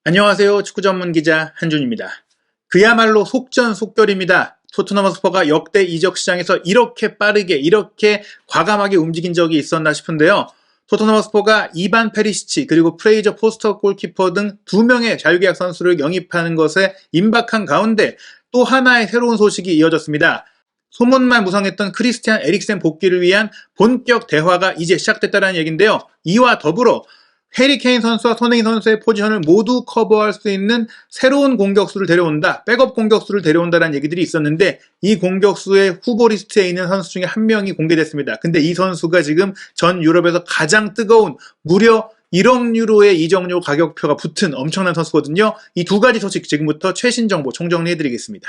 안녕하세요. 축구 전문 기자 한준입니다. 그야말로 속전속결입니다. 토트넘 허스퍼가 역대 이적 시장에서 이렇게 빠르게 이렇게 과감하게 움직인 적이 있었나 싶은데요. 토트넘 허스퍼가 이반 페리시치 그리고 프레이저 포스터 골키퍼 등 2명의 자유계약 선수를 영입하는 것에 임박한 가운데 또 하나의 새로운 소식이 이어졌습니다. 소문만 무성했던 크리스티안 에릭센 복귀를 위한 본격 대화가 이제 시작됐다는 얘기인데요. 이와 더불어 해리 케인 선수와 손흥민 선수의 포지션을 모두 커버할 수 있는 새로운 공격수를 데려온다, 백업 공격수를 데려온다는 얘기들이 있었는데 이 공격수의 후보 리스트에 있는 선수 중에 한 명이 공개됐습니다. 근데 이 선수가 지금 전 유럽에서 가장 뜨거운 무려 1억 유로의 이적료 가격표가 붙은 엄청난 선수거든요. 이 두 가지 소식 지금부터 최신 정보 총정리해드리겠습니다.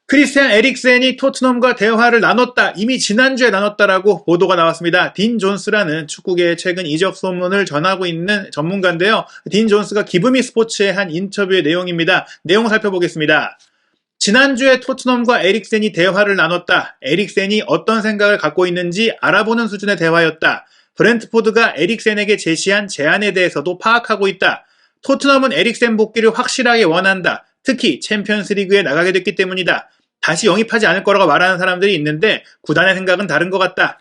크리스티안 에릭센이 토트넘과 대화를 나눴다. 이미 지난주에 나눴다라고 보도가 나왔습니다. 딘 존스라는 축구계의 최근 이적 소문을 전하고 있는 전문가인데요. 딘 존스가 기브미 스포츠에 한 인터뷰의 내용입니다. 내용 살펴보겠습니다. 지난주에 토트넘과 에릭센이 대화를 나눴다. 에릭센이 어떤 생각을 갖고 있는지 알아보는 수준의 대화였다. 브렌트포드가 에릭센에게 제시한 제안에 대해서도 파악하고 있다. 토트넘은 에릭센 복귀를 확실하게 원한다. 특히 챔피언스 리그에 나가게 됐기 때문이다. 다시 영입하지 않을 거라고 말하는 사람들이 있는데 구단의 생각은 다른 것 같다.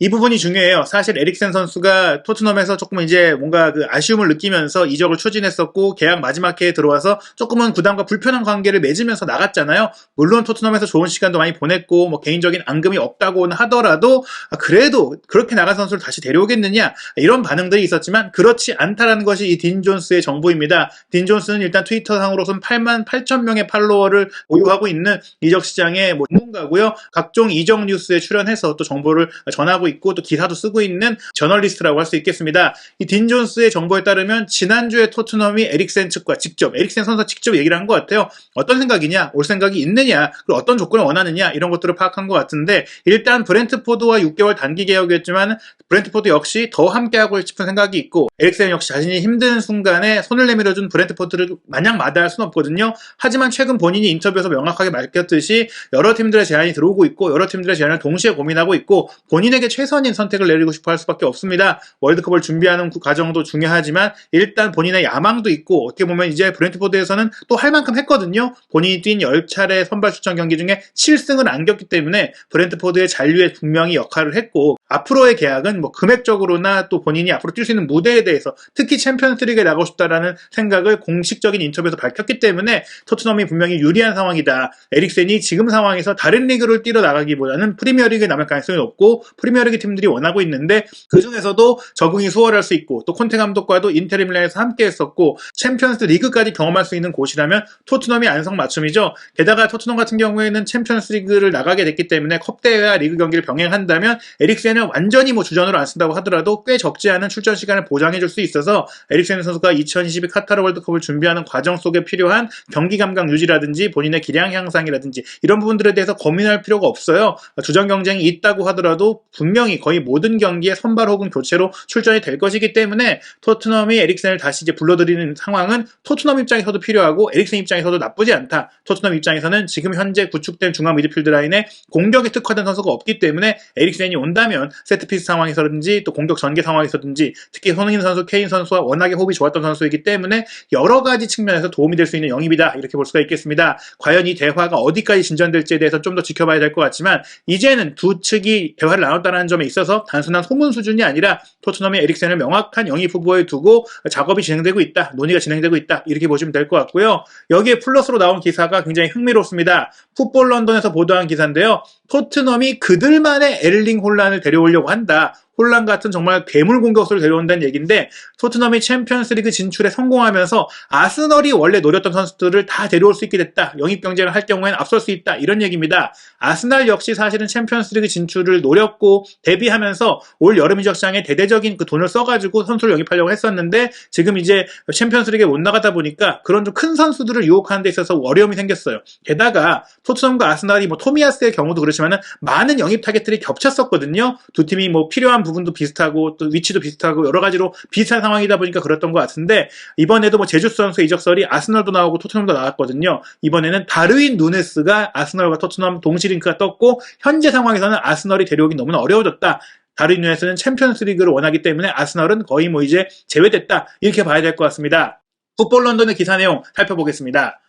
이 부분이 중요해요. 사실 에릭센 선수가 토트넘에서 조금 이제 뭔가 그 아쉬움을 느끼면서 이적을 추진했었고 계약 마지막 해에 들어와서 조금은 구단과 불편한 관계를 맺으면서 나갔잖아요. 물론 토트넘에서 좋은 시간도 많이 보냈고 뭐 개인적인 앙금이 없다고는 하더라도 그래도 그렇게 나간 선수를 다시 데려오겠느냐 이런 반응들이 있었지만 그렇지 않다라는 것이 이 딘 존스의 정보입니다. 딘 존스는 일단 트위터 상으로서는 8만 8천 명의 팔로워를 보유하고 있는 이적 시장의 전문가고요. 각종 이적 뉴스에 출연해서 또 정보를 전하고 있고 또 기사도 쓰고 있는 저널리스트라고 할 수 있겠습니다. 이 딘 존스의 정보에 따르면 지난주에 토트넘이 에릭센 측과 직접 에릭센 선수와 직접 얘기를 한 것 같아요. 어떤 생각이냐, 올 생각이 있느냐, 그리고 어떤 조건을 원하느냐 이런 것들을 파악한 것 같은데 일단 브렌트포드와 6개월 단기 계약이었지만 브렌트포드 역시 더 함께하고 싶은 생각이 있고 에릭센 역시 자신이 힘든 순간에 손을 내밀어준 브렌트포드를 마냥 마다할 수는 없거든요. 하지만 최근 본인이 인터뷰에서 명확하게 밝혔듯이 여러 팀들의 제안이 들어오고 있고 여러 팀들의 제안을 동시에 고민하고 있고 본인에게 최선인 선택을 내리고 싶어 할 수밖에 없습니다. 월드컵을 준비하는 과정도 중요하지만 일단 본인의 야망도 있고 어떻게 보면 이제 브렌트포드에서는 또 할 만큼 했거든요. 본인이 뛴 10차례 선발 출전 경기 중에 7승을 안겼기 때문에 브렌트포드의 잔류에 분명히 역할을 했고 앞으로의 계약은 뭐 금액적으로나 또 본인이 앞으로 뛸 수 있는 무대에 대해서 특히 챔피언스 리그에 나가고 싶다라는 생각을 공식적인 인터뷰에서 밝혔기 때문에 토트넘이 분명히 유리한 상황이다. 에릭센이 지금 상황에서 다른 리그를 뛰러 나가기보다는 프리미어리그에 남을 가능성이 높고 프리미어리그 팀들이 원하고 있는데 그 중에서도 적응이 수월할 수 있고 또 콘테 감독과도 인테르 밀란에서 함께 했었고 챔피언스 리그까지 경험할 수 있는 곳이라면 토트넘이 안성맞춤이죠. 게다가 토트넘 같은 경우에는 챔피언스 리그를 나가게 됐기 때문에 컵 대회와 리그 경기를 병행한다면 에릭센을 완전히 주전으로 안 쓴다고 하더라도 꽤 적지 않은 출전 시간을 보장해 줄 수 있어서 에릭센 선수가 2022 카타르 월드컵을 준비하는 과정 속에 필요한 경기 감각 유지라든지 본인의 기량 향상이라든지 이런 부분들에 대해서 고민할 필요가 없어요. 주전 경쟁이 있다고 하더라도 분명히 거의 모든 경기에 선발 혹은 교체로 출전이 될 것이기 때문에 토트넘이 에릭센을 다시 이제 불러들이는 상황은 토트넘 입장에서도 필요하고 에릭센 입장에서도 나쁘지 않다. 토트넘 입장에서는 지금 현재 구축된 중앙 미드필드 라인에 공격에 특화된 선수가 없기 때문에 에릭센이 온다면 세트피스 상황에서든지 또 공격 전개 상황에서든지 특히 손흥민 선수, 케인 선수와 워낙에 호흡이 좋았던 선수이기 때문에 여러 가지 측면에서 도움이 될 수 있는 영입이다. 이렇게 볼 수가 있겠습니다. 과연 이 대화가 어디까지 진전될지에 대해서 좀 더 지켜봐야 될 것 같지만 이제는 두 측이 대화를 나눴다는 점에 있어서 단순한 소문 수준이 아니라 토트넘이 에릭센을 명확한 영입 후보에 두고 작업이 진행되고 있다. 논의가 진행되고 있다. 이렇게 보시면 될 것 같고요. 여기에 플러스로 나온 기사가 굉장히 흥미롭습니다. 풋볼 런던에서 보도한 기사인데요. 토트넘이 그들만의 에를링 홀란을 데려오려고 한다. 홀란 같은 정말 괴물 공격수를 데려온다는 얘기인데 토트넘이 챔피언스 리그 진출에 성공하면서 아스널이 원래 노렸던 선수들을 다 데려올 수 있게 됐다. 영입 경쟁을 할 경우에는 앞설 수 있다. 이런 얘기입니다. 아스날 역시 사실은 챔피언스 리그 진출을 노렸고 데뷔하면서 올 여름 이적 시장에 대대적인 그 돈을 써가지고 선수를 영입하려고 했었는데 지금 이제 챔피언스 리그에 못 나가다 보니까 그런 좀 큰 선수들을 유혹하는 데 있어서 어려움이 생겼어요. 게다가 토트넘과 아스날이 토미야스의 경우도 그렇지만은 많은 영입 타겟들이 겹쳤었거든요. 두 팀이 필요한 부분도 비슷하고 또 위치도 비슷하고 여러 가지로 비슷한 상황이다 보니까 그랬던 것 같은데 이번에도 제주스 선수의 이적설이 아스널도 나오고 토트넘도 나왔거든요. 이번에는 다르윈 누네스가 아스널과 토트넘 동시 링크가 떴고 현재 상황에서는 아스널이 데려오기 너무나 어려워졌다. 다르윈 누네스는 챔피언스 리그를 원하기 때문에 아스널은 거의 이제 제외됐다. 이렇게 봐야 될 것 같습니다. 풋볼 런던의 기사 내용 살펴보겠습니다.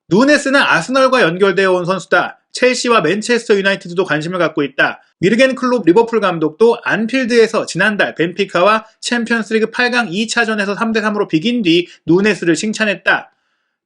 누네스는 아스널과 연결되어 온 선수다. 첼시와 맨체스터 유나이티드도 관심을 갖고 있다. 위르겐 클롭 리버풀 감독도 안필드에서 지난달 벤피카와 챔피언스리그 8강 2차전에서 3대3으로 비긴 뒤 누네스를 칭찬했다.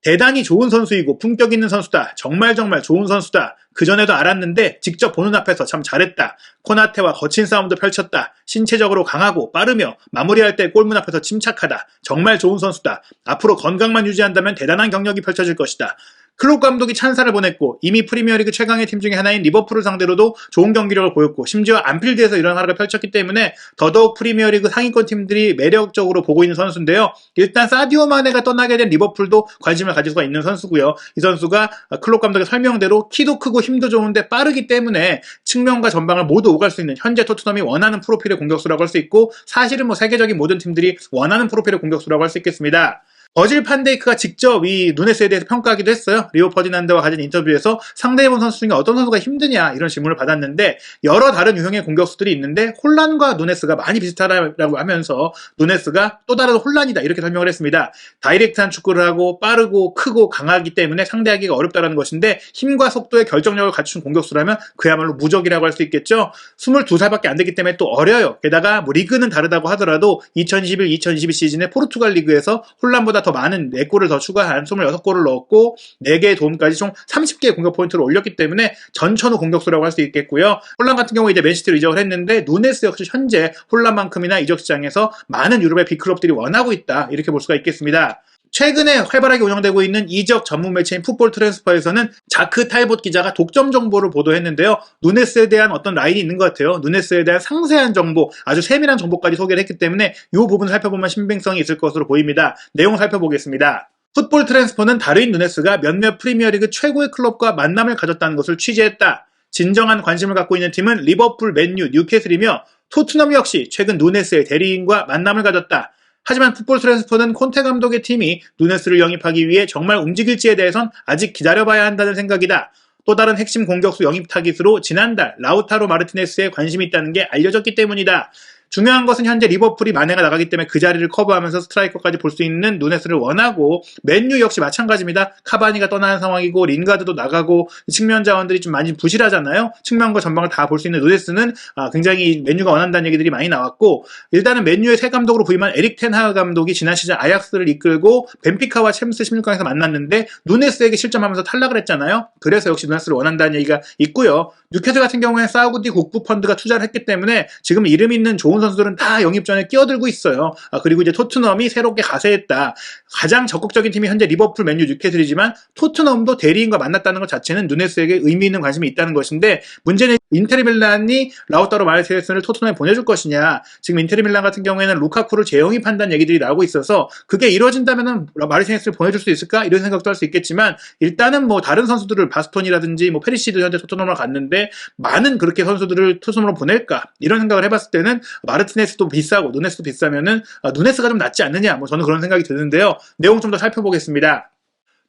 대단히 좋은 선수이고 품격 있는 선수다. 정말 좋은 선수다. 그전에도 알았는데 직접 보는 앞에서 참 잘했다. 코나테와 거친 싸움도 펼쳤다. 신체적으로 강하고 빠르며 마무리할 때 골문 앞에서 침착하다. 정말 좋은 선수다. 앞으로 건강만 유지한다면 대단한 경력이 펼쳐질 것이다. 클롭 감독이 찬사를 보냈고 이미 프리미어리그 최강의 팀 중에 하나인 리버풀을 상대로도 좋은 경기력을 보였고 심지어 안필드에서 이런 활약을 펼쳤기 때문에 더더욱 프리미어리그 상위권 팀들이 매력적으로 보고 있는 선수인데요. 일단 사디오 마네가 떠나게 된 리버풀도 관심을 가질 수가 있는 선수고요. 이 선수가 클롭 감독의 설명대로 키도 크고 힘도 좋은데 빠르기 때문에 측면과 전방을 모두 오갈 수 있는 현재 토트넘이 원하는 프로필의 공격수라고 할 수 있고 사실은 세계적인 모든 팀들이 원하는 프로필의 공격수라고 할 수 있겠습니다. 버질 판데이크가 직접 이 누네스에 대해서 평가하기도 했어요. 리오 퍼디난드와 가진 인터뷰에서 상대해본 선수 중에 어떤 선수가 힘드냐 이런 질문을 받았는데 여러 다른 유형의 공격수들이 있는데 혼란과 누네스가 많이 비슷하다고 하면서 누네스가 또 다른 혼란이다 이렇게 설명을 했습니다. 다이렉트한 축구를 하고 빠르고 크고 강하기 때문에 상대하기가 어렵다는 것인데 힘과 속도의 결정력을 갖춘 공격수라면 그야말로 무적이라고 할 수 있겠죠. 22살밖에 안 되기 때문에 또 어려요. 게다가 리그는 다르다고 하더라도 2021-2022 시즌에 포르투갈 리그에서 혼란보다 더 많은 4골을 더 추가한 26골을 넣었고 4개의 도움까지 총 30개의 공격 포인트를 올렸기 때문에 전천후 공격수라고 할 수 있겠고요. 혼란 같은 경우에 이제 맨시티로 이적을 했는데 누네스 역시 현재 혼란만큼이나 이적 시장에서 많은 유럽의 빅클럽들이 원하고 있다 이렇게 볼 수가 있겠습니다. 최근에 활발하게 운영되고 있는 이적 전문 매체인 풋볼 트랜스퍼에서는 자크 탈봇 기자가 독점 정보를 보도했는데요. 누네스에 대한 어떤 라인이 있는 것 같아요. 누네스에 대한 상세한 정보, 아주 세밀한 정보까지 소개를 했기 때문에 이 부분을 살펴보면 신빙성이 있을 것으로 보입니다. 내용 살펴보겠습니다. 풋볼 트랜스퍼는 다르윈 누네스가 몇몇 프리미어리그 최고의 클럽과 만남을 가졌다는 것을 취재했다. 진정한 관심을 갖고 있는 팀은 리버풀, 맨유, 뉴캐슬이며 토트넘 역시 최근 누네스의 대리인과 만남을 가졌다. 하지만 풋볼 트랜스퍼는 콘테 감독의 팀이 누네스를 영입하기 위해 정말 움직일지에 대해선 아직 기다려봐야 한다는 생각이다. 또 다른 핵심 공격수 영입 타깃으로 지난달 라우타로 마르티네스에 관심이 있다는 게 알려졌기 때문이다. 중요한 것은 현재 리버풀이 마네가 나가기 때문에 그 자리를 커버하면서 스트라이커까지 볼 수 있는 누네스를 원하고 맨유 역시 마찬가지입니다. 카바니가 떠나는 상황이고 린가드도 나가고 측면 자원들이 좀 많이 부실하잖아요. 측면과 전방을 다 볼 수 있는 누네스는 굉장히 맨유가 원한다는 얘기들이 많이 나왔고 일단은 맨유의 새 감독으로 부임한 에릭 텐하그 감독이 지난 시즌 아약스를 이끌고 벤피카와 챔스 16강에서 만났는데 누네스에게 실점하면서 탈락을 했잖아요. 그래서 역시 누네스를 원한다는 얘기가 있고요. 뉴캐슬 같은 경우에는 사우디 국부 펀드가 투자를 했기 때문에 지금 이름 있는 좋은 선수들은 다 영입전에 끼어들고 있어요. 그리고 이제 토트넘이 새롭게 가세했다. 가장 적극적인 팀이 현재 리버풀, 맨유, 뉴캐슬이지만 토트넘도 대리인과 만났다는 것 자체는 누네스에게 의미 있는 관심이 있다는 것인데 문제는 인테르 밀란이 라우타로 마르티네스를 토트넘에 보내줄 것이냐. 지금 인테르 밀란 같은 경우에는 루카쿠를 재영입한다는 얘기들이 나오고 있어서 그게 이루어진다면 마르티네스를 보내줄 수 있을까? 이런 생각도 할 수 있겠지만 일단은 다른 선수들을 바스톤이라든지 페리시도 현재 토트넘으로 갔는데 많은 그렇게 선수들을 토트넘으로 보낼까? 이런 생각을 해봤을 때는 마르티네스도 비싸고 누네스도 비싸면은 누네스가 좀 낫지 않느냐 저는 그런 생각이 드는데요. 내용 좀 더 살펴보겠습니다.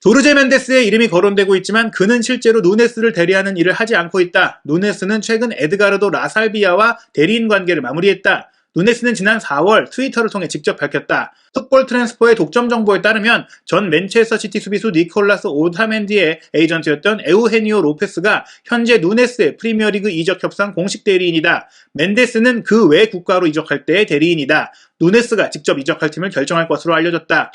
조르제 멘데스의 이름이 거론되고 있지만 그는 실제로 누네스를 대리하는 일을 하지 않고 있다. 누네스는 최근 에드가르도 라살비아와 대리인 관계를 마무리했다. 누네스는 지난 4월 트위터를 통해 직접 밝혔다. 풋볼 트랜스퍼의 독점 정보에 따르면 전 맨체스터 시티 수비수 니콜라스 오타멘디의 에이전트였던 에우헤니오 로페스가 현재 누네스의 프리미어리그 이적 협상 공식 대리인이다. 멘데스는 그 외 국가로 이적할 때의 대리인이다. 누네스가 직접 이적할 팀을 결정할 것으로 알려졌다.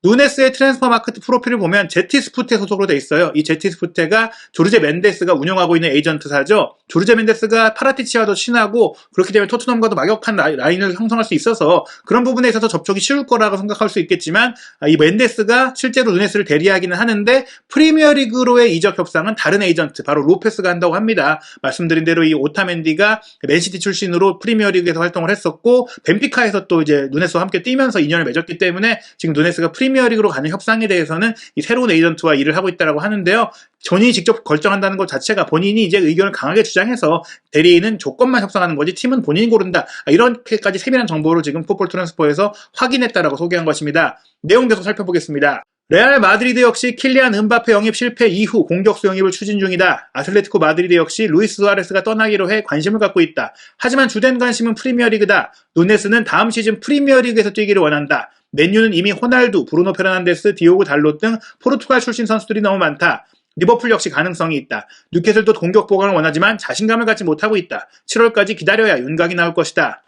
누네스의 트랜스퍼 마케트 프로필을 보면 제티스푸테 소속으로 돼 있어요. 이 제티스푸테가 조르제 멘데스가 운영하고 있는 에이전트사죠. 조르제 멘데스가 파라티치와도 친하고 그렇기 때문에 토트넘과도 막역한 라인을 형성할 수 있어서 그런 부분에 있어서 접촉이 쉬울 거라고 생각할 수 있겠지만 이 멘데스가 실제로 누네스를 대리하기는 하는데 프리미어리그로의 이적 협상은 다른 에이전트 바로 로페스가 한다고 합니다. 말씀드린 대로 이 오타멘디가 맨시티 출신으로 프리미어리그에서 활동을 했었고 벤피카에서 또 이제 누네스와 함께 뛰면서 인연을 맺었기 때문에 지금 누네스가 프리미어리그로 가는 협상에 대해서는 이 새로운 에이전트와 일을 하고 있다고 하는데요. 본인이 직접 결정한다는 것 자체가 본인이 이제 의견을 강하게 주장해서 대리인은 조건만 협상하는 거지 팀은 본인이 고른다. 이렇게까지 세밀한 정보를 지금 풋볼 트랜스퍼에서 확인했다라고 소개한 것입니다. 내용 계속 살펴보겠습니다. 레알 마드리드 역시 킬리안 은바페 영입 실패 이후 공격수 영입을 추진 중이다. 아틀레티코 마드리드 역시 루이스 수아레스가 떠나기로 해 관심을 갖고 있다. 하지만 주된 관심은 프리미어리그다. 누네스는 다음 시즌 프리미어리그에서 뛰기를 원한다. 맨유는 이미 호날두, 브루노 페르난데스, 디오고 달롯 등 포르투갈 출신 선수들이 너무 많다. 리버풀 역시 가능성이 있다. 뉴캐슬도 공격 보강을 원하지만 자신감을 갖지 못하고 있다. 7월까지 기다려야 윤곽이 나올 것이다.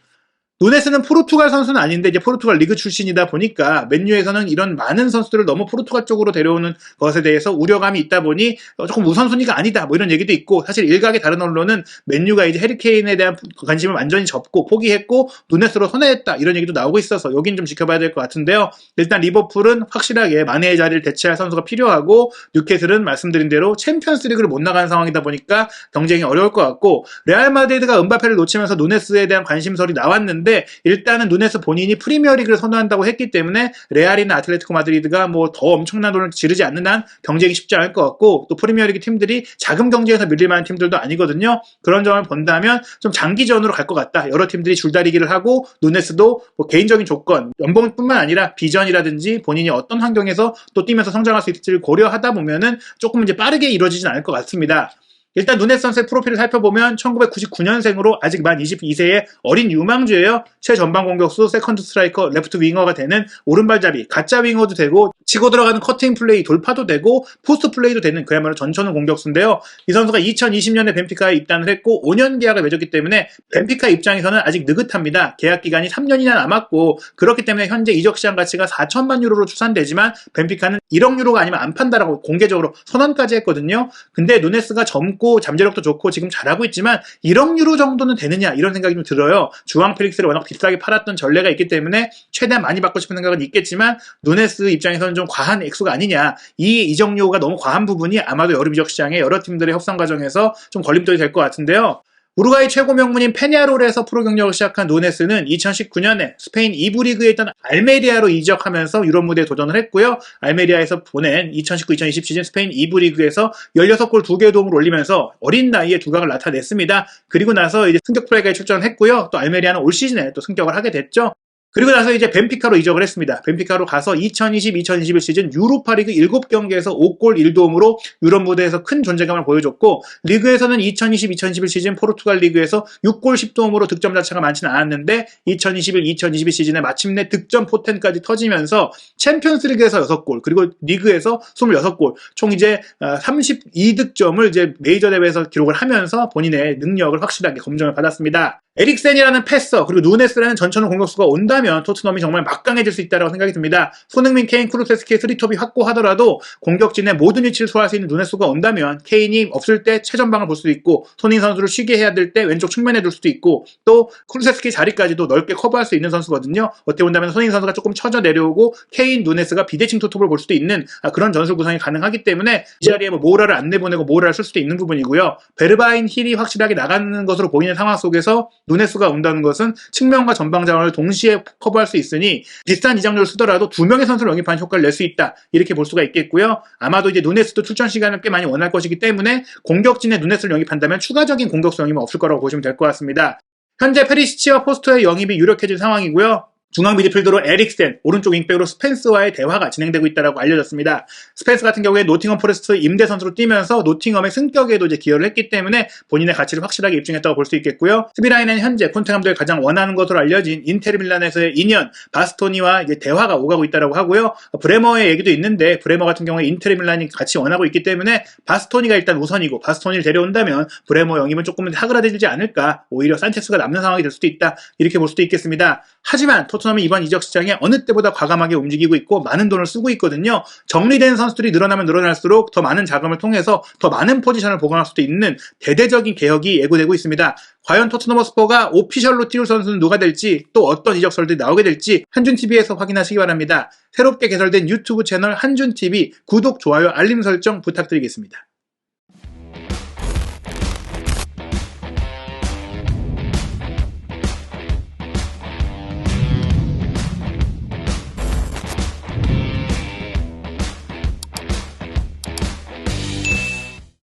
누네스는 포르투갈 선수는 아닌데 이제 포르투갈 리그 출신이다 보니까 맨유에서는 이런 많은 선수들을 너무 포르투갈 쪽으로 데려오는 것에 대해서 우려감이 있다 보니 조금 우선순위가 아니다 뭐 이런 얘기도 있고, 사실 일각의 다른 언론은 맨유가 이제 해리케인에 대한 관심을 완전히 접고 포기했고 누네스로 선회했다 이런 얘기도 나오고 있어서 여긴 좀 지켜봐야 될 것 같은데요. 일단 리버풀은 확실하게 마네의 자리를 대체할 선수가 필요하고, 뉴캐슬은 말씀드린 대로 챔피언스 리그를 못 나가는 상황이다 보니까 경쟁이 어려울 것 같고, 레알 마드리드가 은바페를 놓치면서 누네스에 대한 관심설이 나왔는데 일단은 누네스 본인이 프리미어리그를 선호한다고 했기 때문에 레알이나 아틀레티코 마드리드가 뭐 더 엄청난 돈을 지르지 않는 한 경쟁이 쉽지 않을 것 같고, 또 프리미어리그 팀들이 자금 경쟁에서 밀릴 만한 팀들도 아니거든요. 그런 점을 본다면 좀 장기전으로 갈 것 같다. 여러 팀들이 줄다리기를 하고 누네스도 뭐 개인적인 조건, 연봉뿐만 아니라 비전이라든지 본인이 어떤 환경에서 또 뛰면서 성장할 수 있을지를 고려하다 보면은 조금 이제 빠르게 이루어지진 않을 것 같습니다. 일단 누네스 선수의 프로필을 살펴보면 1999년생으로 아직 만 22세의 어린 유망주예요. 최전방 공격수, 세컨드 스트라이커, 레프트 윙어가 되는 오른발잡이, 가짜 윙어도 되고 치고 들어가는 커팅 플레이, 돌파도 되고 포스트 플레이도 되는 그야말로 전천후 공격수인데요. 이 선수가 2020년에 벤피카에 입단을 했고 5년 계약을 맺었기 때문에 벤피카 입장에서는 아직 느긋합니다. 계약 기간이 3년이나 남았고, 그렇기 때문에 현재 이적 시장 가치가 4천만 유로로 추산되지만 벤피카는 1억 유로가 아니면 안 판다라고 공개적으로 선언까지 했거든요. 근데 누네스가 젊고 잠재력도 좋고 지금 잘하고 있지만 1억 유로 정도는 되느냐 이런 생각이 좀 들어요. 주앙 펠릭스를 워낙 비싸게 팔았던 전례가 있기 때문에 최대한 많이 받고 싶은 생각은 있겠지만 누네스 입장에서는 좀 과한 액수가 아니냐, 이 이적 요구가 너무 과한 부분이 아마도 여름 이적 시장에 여러 팀들의 협상 과정에서 좀 걸림돌이 될 것 같은데요. 우루과이 최고 명문인 페냐롤에서 프로 경력을 시작한 누네스는 2019년에 스페인 2부 리그에 있던 알메리아로 이적하면서 유럽 무대에 도전을 했고요. 알메리아에서 보낸 2019-2020 시즌 스페인 2부 리그에서 16골 2개의 도움을 올리면서 어린 나이에 두각을 나타냈습니다. 그리고 나서 이제 승격 플레이가에 출전을 했고요. 또 알메리아는 올 시즌에 또 승격을 하게 됐죠. 그리고 나서 이제 벤피카로 이적을 했습니다. 벤피카로 가서 2020-2021 시즌 유로파리그 7경기에서 5골 1도움으로 유럽 무대에서 큰 존재감을 보여줬고, 리그에서는 2020-2021 시즌 포르투갈 리그에서 6골 10도움으로 득점 자체가 많지는 않았는데 2021-2022 시즌에 마침내 득점 포텐까지 터지면서 챔피언스 리그에서 6골, 그리고 리그에서 26골, 총 이제 32득점을 이제 메이저 대회에서 기록을 하면서 본인의 능력을 확실하게 검증을 받았습니다. 에릭센이라는 패서, 그리고 누네스라는 전천후 공격수가 온다면 토트넘이 정말 막강해질 수 있다고 생각이 듭니다. 손흥민, 케인, 쿠루세스키의 3톱이 확고하더라도 공격진의 모든 위치를 소화할 수 있는 누네스가 온다면 케인이 없을 때 최전방을 볼 수도 있고, 손흥민 선수를 쉬게 해야 될 때 왼쪽 측면에 둘 수도 있고, 또 쿠루세스키 자리까지도 넓게 커버할 수 있는 선수거든요. 어떻게 본다면 손흥민 선수가 조금 쳐져 내려오고 케인, 누네스가 비대칭 투톱을 볼 수도 있는 그런 전술 구성이 가능하기 때문에 이 자리에 뭐 모라를 안 내보내고 모라를 쓸 수도 있는 부분이고요. 베르바인, 힐이 확실하게 나가는 것으로 보이는 상황 속에서 누네스가 온다는 것은 측면과 전방 자원을 동시에 커버할 수 있으니 비슷한 이적료를 쓰더라도 2명의 선수를 영입하는 효과를 낼 수 있다, 이렇게 볼 수가 있겠고요. 아마도 이제 누네스도 출전 시간을 꽤 많이 원할 것이기 때문에 공격진에 누네스를 영입한다면 추가적인 공격수 영입은 없을 거라고 보시면 될 것 같습니다. 현재 페리시치와 포스터의 영입이 유력해진 상황이고요. 중앙 미드필더로 에릭센, 오른쪽 윙백으로 스펜스와의 대화가 진행되고 있다고 알려졌습니다. 스펜스 같은 경우에 노팅엄 포레스트 임대 선수로 뛰면서 노팅엄의 승격에도 이제 기여를 했기 때문에 본인의 가치를 확실하게 입증했다고 볼 수 있겠고요. 수비라인은 현재 콘테 감독이 가장 원하는 것으로 알려진 인테르 밀란에서의 2년 바스토니와 이제 대화가 오가고 있다고 하고요. 브레머의 얘기도 있는데 브레머 같은 경우에 인테르 밀란이 같이 원하고 있기 때문에 바스토니가 일단 우선이고, 바스토니를 데려온다면 브레머 영입은 조금은 사그라들지 않을까, 오히려 산체스가 남는 상황이 될 수도 있다, 이렇게 볼 수도 있겠습니다. 하지만 토트넘이 이번 이적 시장에 어느 때보다 과감하게 움직이고 있고 많은 돈을 쓰고 있거든요. 정리된 선수들이 늘어나면 늘어날수록 더 많은 자금을 통해서 더 많은 포지션을 보강할 수도 있는 대대적인 개혁이 예고되고 있습니다. 과연 토트넘 허스퍼가 오피셜로 띄울 선수는 누가 될지, 또 어떤 이적설들이 나오게 될지 한준TV에서 확인하시기 바랍니다. 새롭게 개설된 유튜브 채널 한준TV 구독, 좋아요, 알림 설정 부탁드리겠습니다.